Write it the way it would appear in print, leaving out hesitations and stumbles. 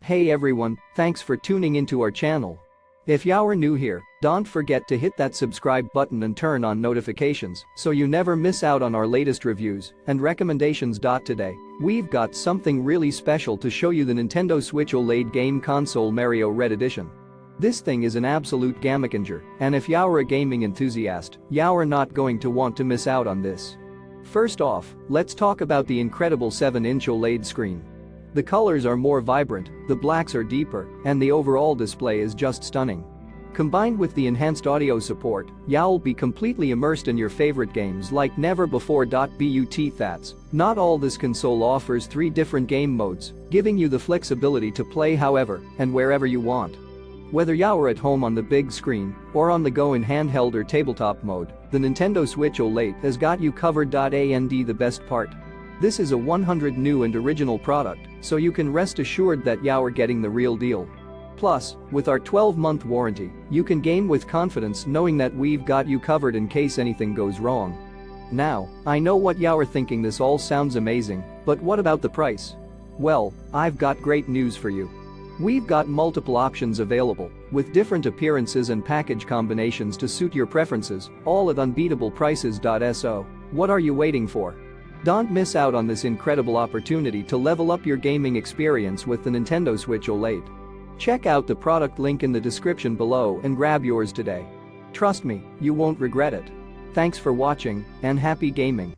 Hey everyone, thanks for tuning into our channel. If you're new here, don't forget to hit that subscribe button and turn on notifications so you never miss out on our latest reviews and recommendations. Today, we've got something really special to show you: the Nintendo Switch OLED game console Mario Red Edition. This thing is an absolute gamichanger, and if you're a gaming enthusiast, you're not going to want to miss out on this. First off, let's talk about the incredible 7-inch OLED screen. The colors are more vibrant, the blacks are deeper, and the overall display is just stunning. Combined with the enhanced audio support, you'll be completely immersed in your favorite games like never before. That's not all. This console offers 3 different game modes, giving you the flexibility to play however and wherever you want. Whether you're at home on the big screen or on the go in handheld or tabletop mode, the Nintendo Switch OLED has got you covered. And the best part? This is a 100% new and original product, so you can rest assured that you're getting the real deal. Plus, with our 12-month warranty, you can game with confidence knowing that we've got you covered in case anything goes wrong. Now, I know what you're thinking: this all sounds amazing, but what about the price? Well, I've got great news for you. We've got multiple options available, with different appearances and package combinations to suit your preferences, all at unbeatable prices. So, what are you waiting for? Don't miss out on this incredible opportunity to level up your gaming experience with the Nintendo Switch OLED. Check out the product link in the description below and grab yours today. Trust me, you won't regret it. Thanks for watching and happy gaming.